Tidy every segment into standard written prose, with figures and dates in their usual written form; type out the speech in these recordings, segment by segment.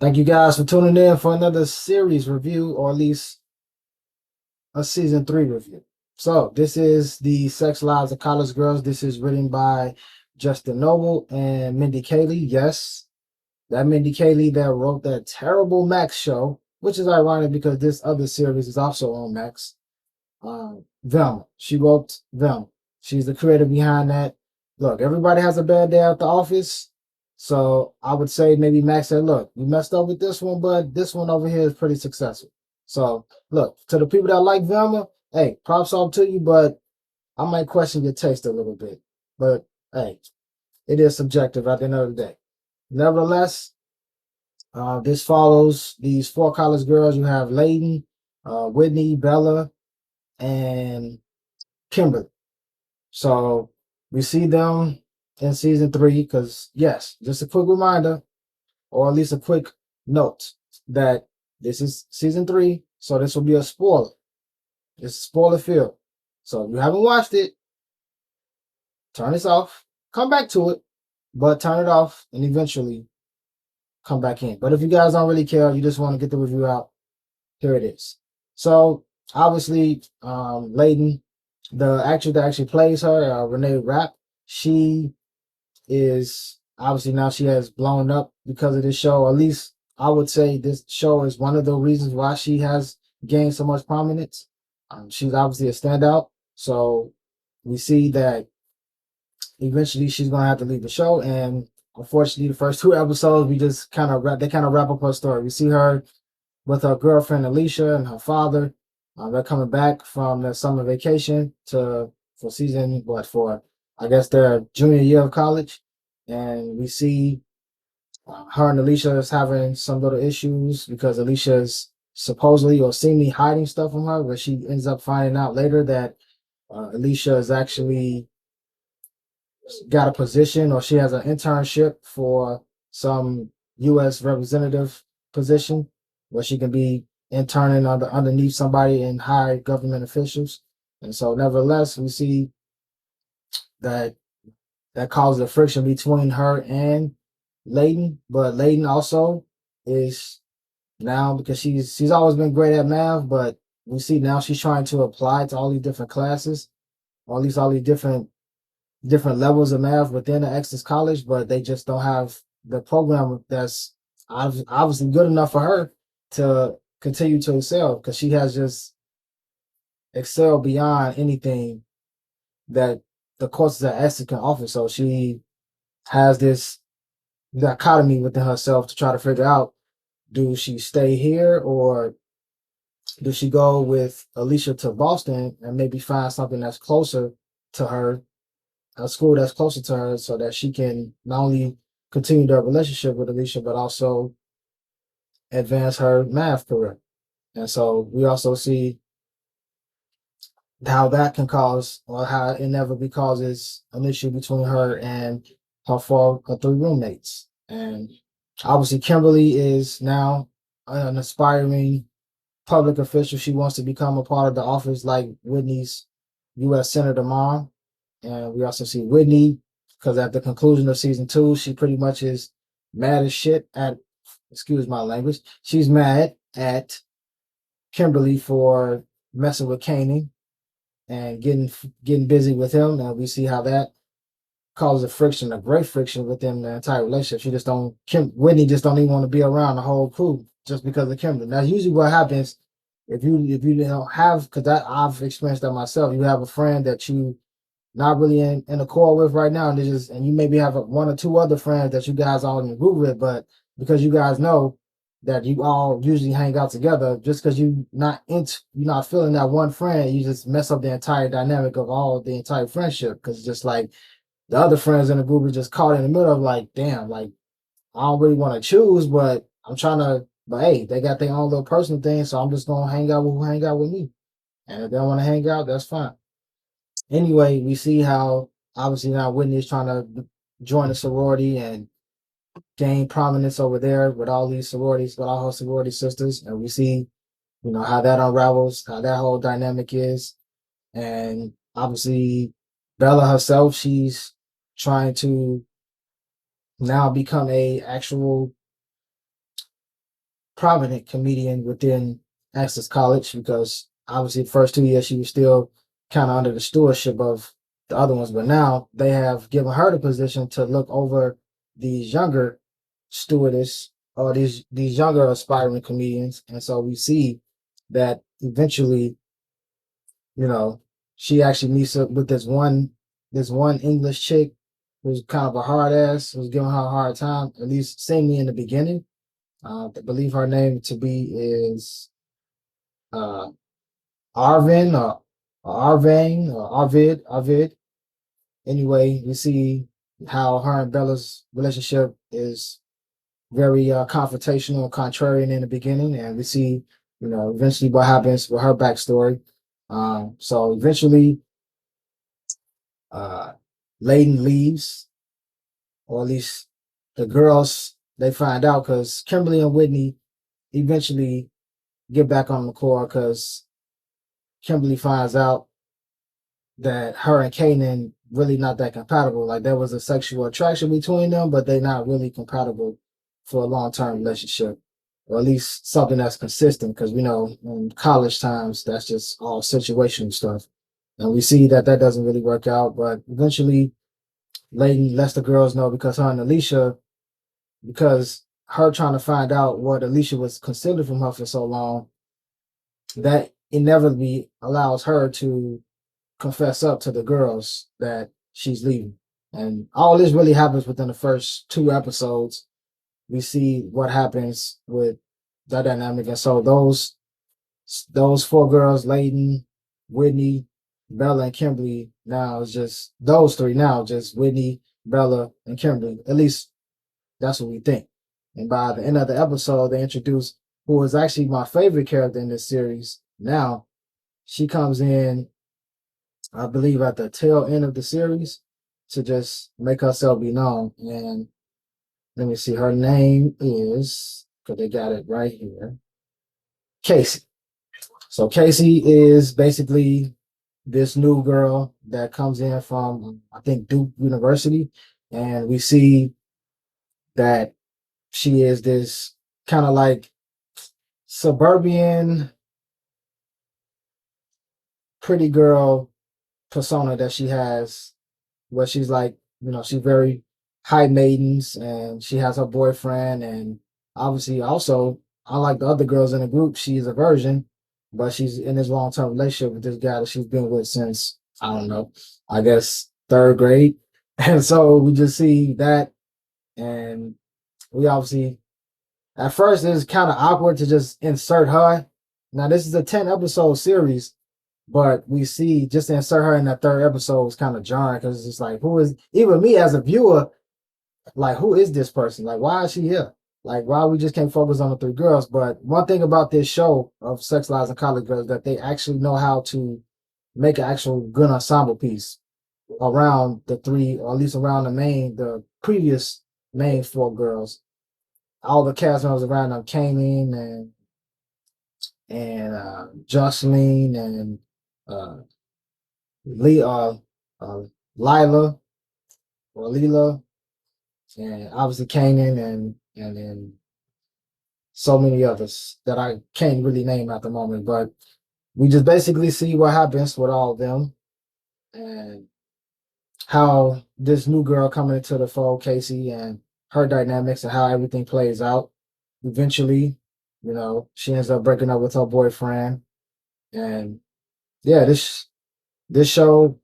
Thank you guys for tuning in for another series review, or at least a season 3 review. So this is the Sex Lives of College Girls. This is written by Justin Noble and Mindy Kaling. Yes, that Mindy Kaling that wrote that terrible Max show, which is ironic because this other series is also on Max. Velma. She wrote Velma. She's the creator behind that. Look, everybody has a bad day at the office. So I would say maybe Max said, look, you messed up with this one, but this one over here is pretty successful. So look, to the people that like Velma, hey, props off to you, but I might question your taste a little bit. But hey, it is subjective at the end of the day. Nevertheless, this follows these four college girls. You have Layden, Whitney, Bella, and Kimberly. So we see them in season 3 because, yes, just a quick reminder, or at least a quick note that this is season 3. So this will be a spoiler. It's spoiler filled. So if you haven't watched it, turn this off, come back to it, but turn it off and eventually come back in. But if you guys don't really care, you just want to get the review out, here it is. So obviously, Layden, the actress that actually plays her, Renee Rapp, she is obviously now she has blown up because of this show. At least I would say this show is one of the reasons why she has gained so much prominence. She's obviously a standout. So we see that eventually she's gonna have to leave the show. And unfortunately, the first 2 episodes, we just kind of wrap up her story. We see her with her girlfriend Alicia and her father. They're coming back from their summer vacation for season what for I guess their junior year of college, and we see her and Alicia is having some little issues because Alicia is supposedly or seemingly hiding stuff from her, but she ends up finding out later that Alicia is actually got a position or she has an internship for some U.S. representative position where she can be interning underneath somebody in high government officials. And so, nevertheless, we see that that causes a friction between her and Layden. But Layden also is now because she's always been great at math, but we see now she's trying to apply to all these different classes, or at least all these different levels of math within the Exeter College, but they just don't have the program that's obviously good enough for her to continue to excel because she has just excelled beyond anything that the courses at Exeter can offer. So she has this dichotomy within herself to try to figure out, do she stay here or does she go with Alicia to Boston and maybe find something that's closer to her, a school that's closer to her, so that she can not only continue their relationship with Alicia, but also advance her math career. And so we also see how that can cause, or how it inevitably causes an issue between her and her 3 roommates. And obviously, Kimberly is now an aspiring public official. She wants to become a part of the office like Whitney's U.S. Senator mom. And we also see Whitney, because at the conclusion of season 2, she pretty much is mad as shit at, excuse my language, she's mad at Kimberly for messing with Kanan and getting busy with him. And we see how that causes a great friction within the entire relationship. She just don't, Whitney just don't even want to be around the whole crew just because of Kimberly. That's usually what happens if you don't have, because I've experienced that myself. You have a friend that you not really in accord with right now, and and you maybe have one or two other friends that you guys all in the group with, but because you guys know that you all usually hang out together, just because you're not feeling that one friend, you just mess up the entire dynamic of all the entire friendship. Because it's just like the other friends in the group are just caught in the middle of like, damn, like I don't really want to choose, but I'm trying to. But hey, they got their own little personal thing, so I'm just gonna hang out with who hang out with me. And if they don't want to hang out, that's fine. Anyway, we see how obviously now Whitney is trying to join a sorority and gain prominence over there with all these sororities, with all her sorority sisters. And we see, how that unravels, how that whole dynamic is. And obviously, Bella herself, she's trying to now become a actual prominent comedian within Access College because obviously the first 2 years she was still kind of under the stewardship of the other ones, but now they have given her the position to look over these younger stewardess or these younger aspiring comedians, and so we see that eventually, you know, she actually meets up with this one English chick who's kind of a hard ass, who's giving her a hard time, at least seemingly in the beginning. I believe her name to be is uh, Arvin or Arvane or Arvid. Anyway, we see how her and Bella's relationship is very confrontational and contrarian in the beginning, and we see, eventually what happens with her backstory. So eventually, uh, Layden leaves, or at least the girls they find out because Kimberly and Whitney eventually get back on the core because Kimberly finds out that her and Kanan really not that compatible. Like there was a sexual attraction between them, but they're not really compatible for a long-term relationship, or at least something that's consistent. Because we know in college times that's just all situational stuff, and we see that that doesn't really work out. But eventually, Layden lets the girls know because her and Alicia, because her trying to find out what Alicia was concealing from her for so long, that inevitably allows her to confess up to the girls that she's leaving. And all this really happens within the first 2 episodes. We see what happens with that dynamic. And so those four girls, Layden, Whitney, Bella, and Kimberly, now it's just those three now, just Whitney, Bella, and Kimberly. At least that's what we think. And by the end of the episode, they introduce who is actually my favorite character in this series. Now, she comes in, I believe, at the tail end of the series to just make herself be known. And let me see, her name is, because they got it right here, Casey. So Casey is basically this new girl that comes in from, I think, Duke University. And we see that she is this kind of like suburban pretty girl persona that she has, where she's like, she's very high maidens and she has her boyfriend. And obviously, also, unlike the other girls in the group, she's a virgin, but she's in this long term relationship with this guy that she's been with since, I don't know, I guess third grade. And so we just see that. And we obviously, at first, it's kind of awkward to just insert her. Now, this is a 10 episode series, but we see just to insert her in that third episode was kind of jarring because it's just like, who is, even me as a viewer, like, who is this person? Like, why is she here? Like, why we just can't focus on the three girls? But one thing about this show of Sex Lives and College Girls that they actually know how to make an actual good ensemble piece around the three, or at least around the previous main four girls. All the cast members around them came in and Jocelyn and uh, Lee, Lila or Leela, and obviously Kanan and then so many others that I can't really name at the moment. But we just basically see what happens with all of them and how this new girl coming into the fold, Casey, and her dynamics and how everything plays out. Eventually, she ends up breaking up with her boyfriend, and yeah, this show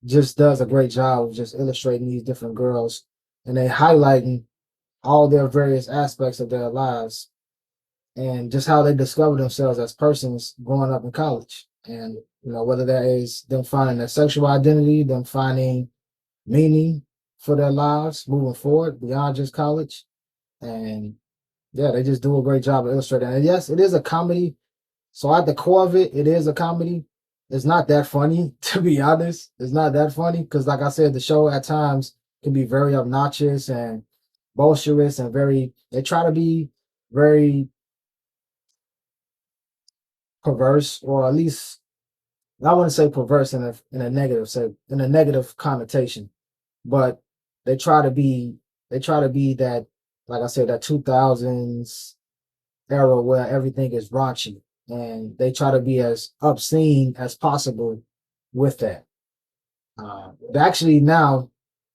just does a great job of just illustrating these different girls and they highlighting all their various aspects of their lives and just how they discover themselves as persons growing up in college. And whether that is them finding their sexual identity, them finding meaning for their lives moving forward beyond just college. And yeah, they just do a great job of illustrating. And yes, it is a comedy. So at the core of it, it is a comedy. It's not that funny, to be honest. It's not that funny because, like I said, the show at times can be very obnoxious and boisterous and they try to be very perverse, or at least I wouldn't say perverse in a negative connotation, but they try to be that, like I said, that 2000s era where everything is raunchy, and they try to be as obscene as possible with that. Actually, now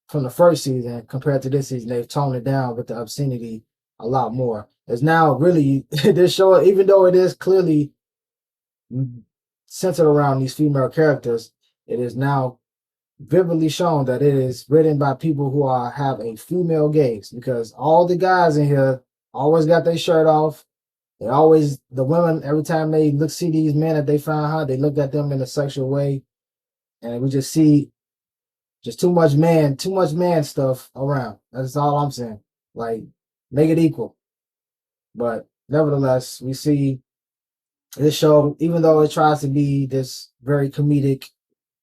from the first season compared to this season, they've toned it down with the obscenity a lot more. It's now really this show, even though it is clearly centered around these female characters, it is now vividly shown that it is written by people who have a female gaze, because all the guys in here always got their shirt off. They always, the women, every time they see these men that they find hot, they look at them in a sexual way, and we just see just too much man stuff around. That's all I'm saying. Like, make it equal. But nevertheless, we see this show, even though it tries to be this very comedic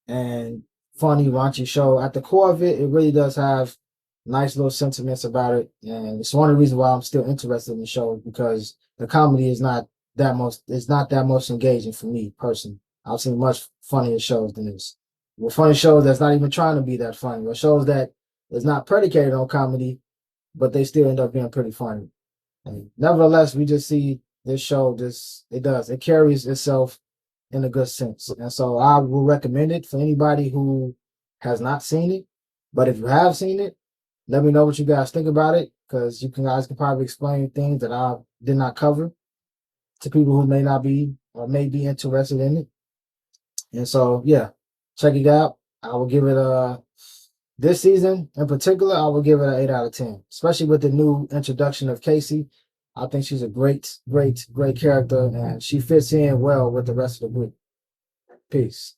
and funny, raunchy show, at the core of it, it really does have nice little sentiments about it. And it's one of the reasons why I'm still interested in the show, because the comedy is not that most engaging for me personally. I've seen much funnier shows than this. With funny shows that's not even trying to be that funny, or shows that is not predicated on comedy, but they still end up being pretty funny. And nevertheless, we just see this show it carries itself in a good sense. And so I will recommend it for anybody who has not seen it. But if you have seen it, let me know what you guys think about it, because you guys can probably explain things that I did not cover to people who may not be or may be interested in it. And so, yeah, check it out. I will give it this season in particular, I will give it an 8 out of 10, especially with the new introduction of Casey. I think she's a great character, and she fits in well with the rest of the group. Peace.